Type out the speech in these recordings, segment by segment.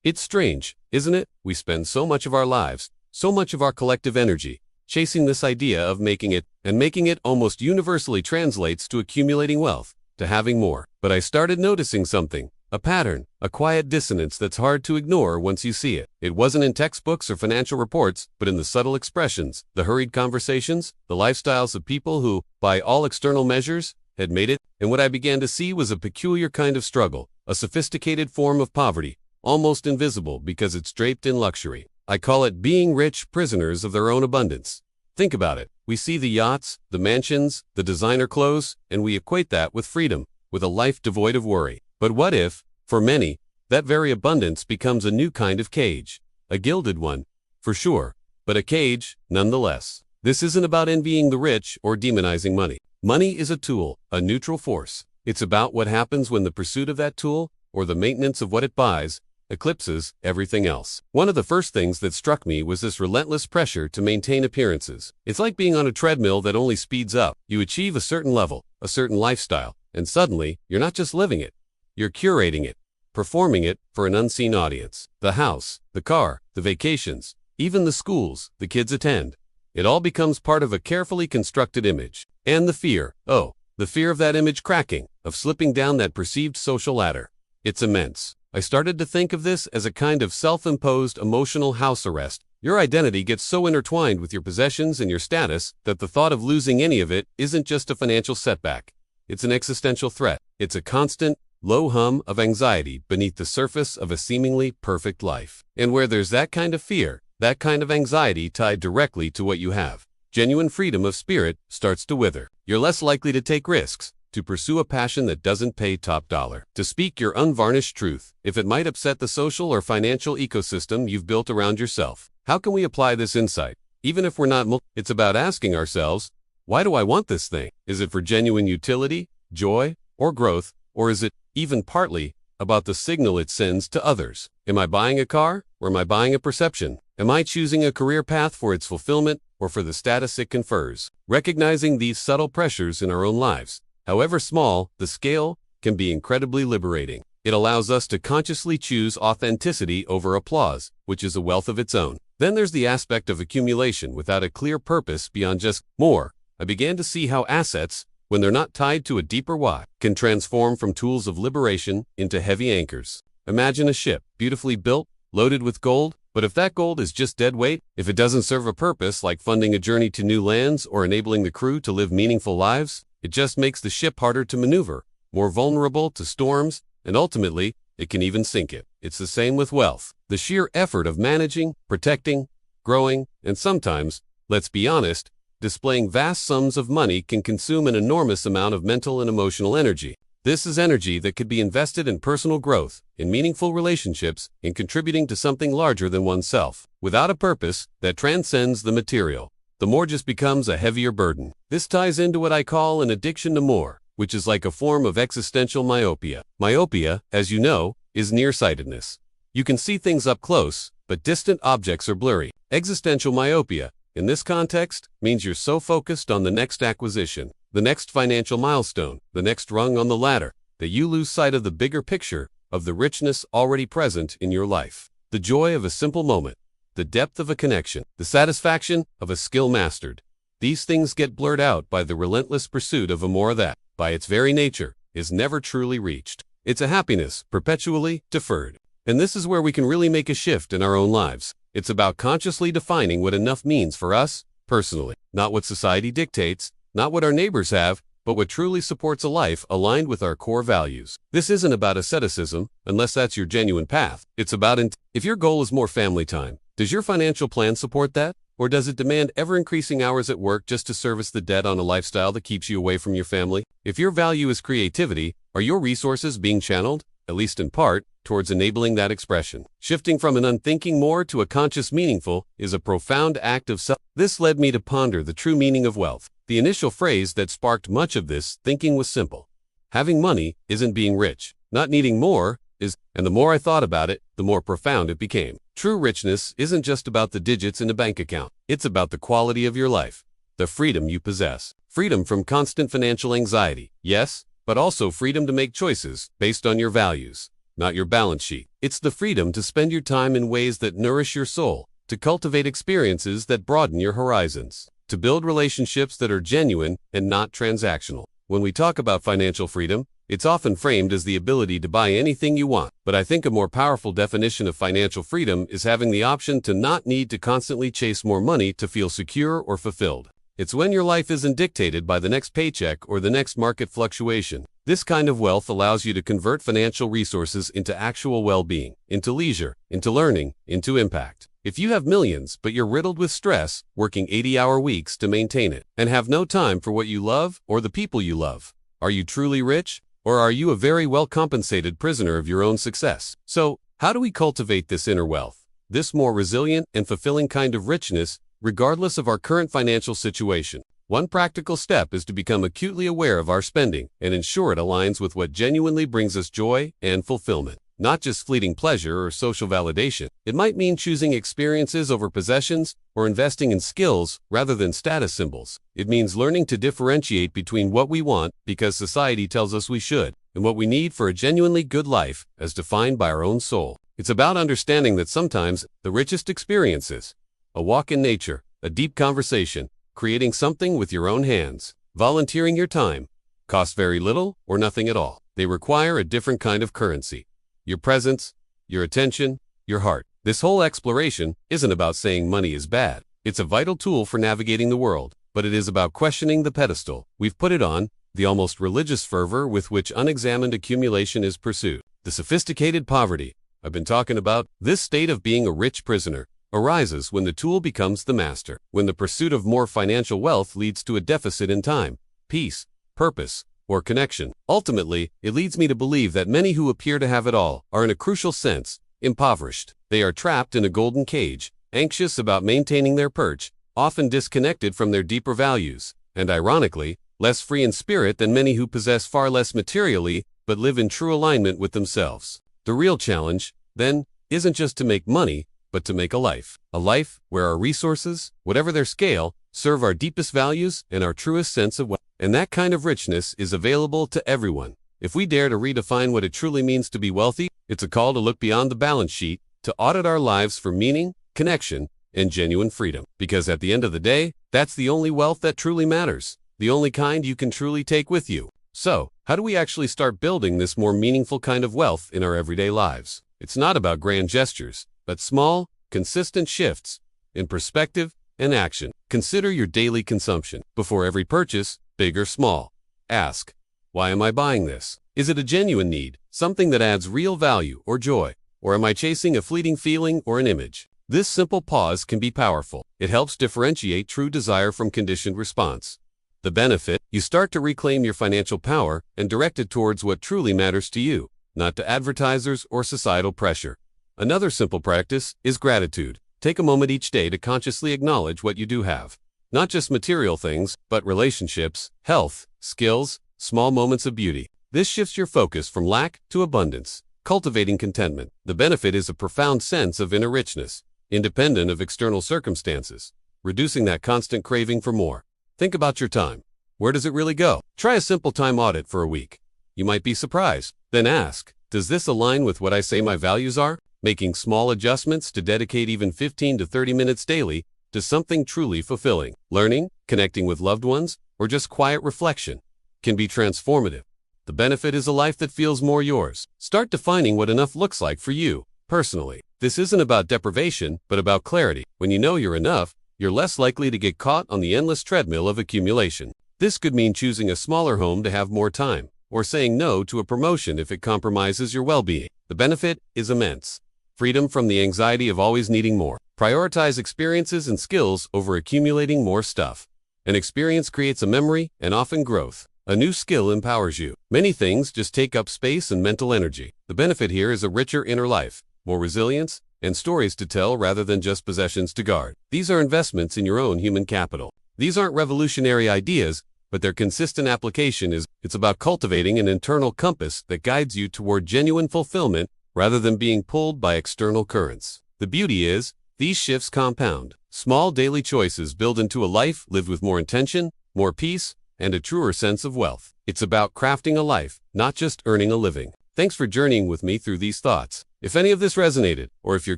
It's strange, isn't it? We spend so much of our lives, so much of our collective energy, chasing this idea of making it, and making it almost universally translates to accumulating wealth, to having more. But I started noticing something, a pattern, a quiet dissonance that's hard to ignore once you see it. It wasn't in textbooks or financial reports, but in the subtle expressions, the hurried conversations, the lifestyles of people who, by all external measures, had made it. And what I began to see was a peculiar kind of struggle, a sophisticated form of poverty, almost invisible because it's draped in luxury. I call it being rich prisoners of their own abundance. Think about it. We see the yachts, the mansions, the designer clothes, and we equate that with freedom, with a life devoid of worry. But what if, for many, that very abundance becomes a new kind of cage? A gilded one, for sure, but a cage, nonetheless. This isn't about envying the rich or demonizing money. Money is a tool, a neutral force. It's about what happens when the pursuit of that tool, or the maintenance of what it buys, eclipses everything else. One of the first things that struck me was this relentless pressure to maintain appearances. It's like being on a treadmill that only speeds up. You achieve a certain level, a certain lifestyle, and suddenly, you're not just living it. You're curating it, performing it for an unseen audience. The house, the car, the vacations, even the schools the kids attend. It all becomes part of a carefully constructed image. And the fear, the fear of that image cracking, of slipping down that perceived social ladder. It's immense. I started to think of this as a kind of self-imposed emotional house arrest. Your identity gets so intertwined with your possessions and your status that the thought of losing any of it isn't just a financial setback. It's an existential threat. It's a constant, low hum of anxiety beneath the surface of a seemingly perfect life. And where there's that kind of fear, that kind of anxiety tied directly to what you have, genuine freedom of spirit starts to wither. You're less likely to take risks, to pursue a passion that doesn't pay top dollar, to speak your unvarnished truth, if it might upset the social or financial ecosystem you've built around yourself. How can we apply this insight? Even if we're not, it's about asking ourselves, why do I want this thing? Is it for genuine utility, joy, or growth, or is it, even partly, about the signal it sends to others? Am I buying a car, or am I buying a perception? Am I choosing a career path for its fulfillment, or for the status it confers? Recognizing these subtle pressures in our own lives, however small the scale, can be incredibly liberating. It allows us to consciously choose authenticity over applause, which is a wealth of its own. Then there's the aspect of accumulation without a clear purpose beyond just more. I began to see how assets, when they're not tied to a deeper why, can transform from tools of liberation into heavy anchors. Imagine a ship, beautifully built, loaded with gold, but if that gold is just dead weight, if it doesn't serve a purpose like funding a journey to new lands or enabling the crew to live meaningful lives, it just makes the ship harder to maneuver, more vulnerable to storms, and ultimately, it can even sink it. It's the same with wealth. The sheer effort of managing, protecting, growing, and sometimes, let's be honest, displaying vast sums of money can consume an enormous amount of mental and emotional energy. This is energy that could be invested in personal growth, in meaningful relationships, in contributing to something larger than oneself. Without a purpose that transcends the material, the more just becomes a heavier burden. This ties into what I call an addiction to more, which is like a form of existential myopia. Myopia, as you know, is nearsightedness. You can see things up close, but distant objects are blurry. Existential myopia, in this context, means you're so focused on the next acquisition, the next financial milestone, the next rung on the ladder, that you lose sight of the bigger picture, of the richness already present in your life. The joy of a simple moment, the depth of a connection, the satisfaction of a skill mastered. These things get blurred out by the relentless pursuit of a more that, by its very nature, is never truly reached. It's a happiness perpetually deferred. And this is where we can really make a shift in our own lives. It's about consciously defining what enough means for us, personally. Not what society dictates, not what our neighbors have, but what truly supports a life aligned with our core values. This isn't about asceticism, unless that's your genuine path. It's about if your goal is more family time, does your financial plan support that? Or does it demand ever-increasing hours at work just to service the debt on a lifestyle that keeps you away from your family? If your value is creativity, are your resources being channeled, at least in part, towards enabling that expression? Shifting from an unthinking more to a conscious meaningful is a profound act of self. This led me to ponder the true meaning of wealth. The initial phrase that sparked much of this thinking was simple. Having money isn't being rich. Not needing more is, and the more I thought about it, the more profound it became. True richness isn't just about the digits in a bank account. It's about the quality of your life, the freedom you possess. Freedom from constant financial anxiety, yes, but also freedom to make choices based on your values. not your balance sheet. It's the freedom to spend your time in ways that nourish your soul, to cultivate experiences that broaden your horizons, to build relationships that are genuine and not transactional. When we talk about financial freedom, it's often framed as the ability to buy anything you want, but I think a more powerful definition of financial freedom is having the option to not need to constantly chase more money to feel secure or fulfilled. It's when your life isn't dictated by the next paycheck or the next market fluctuation. This kind of wealth allows you to convert financial resources into actual well-being, into leisure, into learning, into impact. If you have millions, but you're riddled with stress, working 80-hour weeks to maintain it, and have no time for what you love or the people you love, are you truly rich? Or are you a very well-compensated prisoner of your own success? So, how do we cultivate this inner wealth, this more resilient and fulfilling kind of richness, regardless of our current financial situation? One practical step is to become acutely aware of our spending and ensure it aligns with what genuinely brings us joy and fulfillment. Not just fleeting pleasure or social validation. It might mean choosing experiences over possessions or investing in skills rather than status symbols. It means learning to differentiate between what we want because society tells us we should and what we need for a genuinely good life as defined by our own soul. It's about understanding that sometimes the richest experiences, a walk in nature, a deep conversation, creating something with your own hands, volunteering your time, cost very little or nothing at all. They require a different kind of currency. Your presence, your attention, your heart. This whole exploration isn't about saying money is bad. It's a vital tool for navigating the world, but it is about questioning the pedestal we've put it on, the almost religious fervor with which unexamined accumulation is pursued, the sophisticated poverty I've been talking about. This state of being a rich prisoner arises when the tool becomes the master, when the pursuit of more financial wealth leads to a deficit in time, peace, purpose, or connection. Ultimately, it leads me to believe that many who appear to have it all are in a crucial sense impoverished. They are trapped in a golden cage, anxious about maintaining their perch, often disconnected from their deeper values, and ironically, less free in spirit than many who possess far less materially but live in true alignment with themselves. The real challenge, then, isn't just to make money, but to make a life where our resources, whatever their scale, serve our deepest values and our truest sense of wealth. And that kind of richness is available to everyone. If we dare to redefine what it truly means to be wealthy, it's a call to look beyond the balance sheet, to audit our lives for meaning, connection, and genuine freedom. Because at the end of the day, that's the only wealth that truly matters, the only kind you can truly take with you. So, how do we actually start building this more meaningful kind of wealth in our everyday lives? It's not about grand gestures, but small, consistent shifts in perspective and action. Consider your daily consumption. Before every purchase, big or small, ask, why am I buying this? Is it a genuine need, something that adds real value or joy? Or am I chasing a fleeting feeling or an image? This simple pause can be powerful. It helps differentiate true desire from conditioned response. The benefit, you start to reclaim your financial power and direct it towards what truly matters to you, not to advertisers or societal pressure. Another simple practice is gratitude. Take a moment each day to consciously acknowledge what you do have. Not just material things, but relationships, health, skills, small moments of beauty. This shifts your focus from lack to abundance, cultivating contentment. The benefit is a profound sense of inner richness, independent of external circumstances, reducing that constant craving for more. Think about your time. Where does it really go? Try a simple time audit for a week. You might be surprised. Then ask, does this align with what I say my values are? Making small adjustments to dedicate even 15 to 30 minutes daily to something truly fulfilling. Learning, connecting with loved ones, or just quiet reflection can be transformative. The benefit is a life that feels more yours. Start defining what enough looks like for you, personally. This isn't about deprivation, but about clarity. When you know you're enough, you're less likely to get caught on the endless treadmill of accumulation. This could mean choosing a smaller home to have more time, or saying no to a promotion if it compromises your well-being. The benefit is immense. Freedom from the anxiety of always needing more. Prioritize experiences and skills over accumulating more stuff. An experience creates a memory and often growth. A new skill empowers you. Many things just take up space and mental energy. The benefit here is a richer inner life, more resilience, and stories to tell rather than just possessions to guard. These are investments in your own human capital. These aren't revolutionary ideas, but their consistent application it's about cultivating an internal compass that guides you toward genuine fulfillment rather than being pulled by external currents. The beauty is, these shifts compound. Small daily choices build into a life lived with more intention, more peace, and a truer sense of wealth. It's about crafting a life, not just earning a living. Thanks for journeying with me through these thoughts. If any of this resonated, or if you're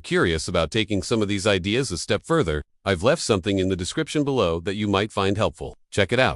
curious about taking some of these ideas a step further, I've left something in the description below that you might find helpful. Check it out.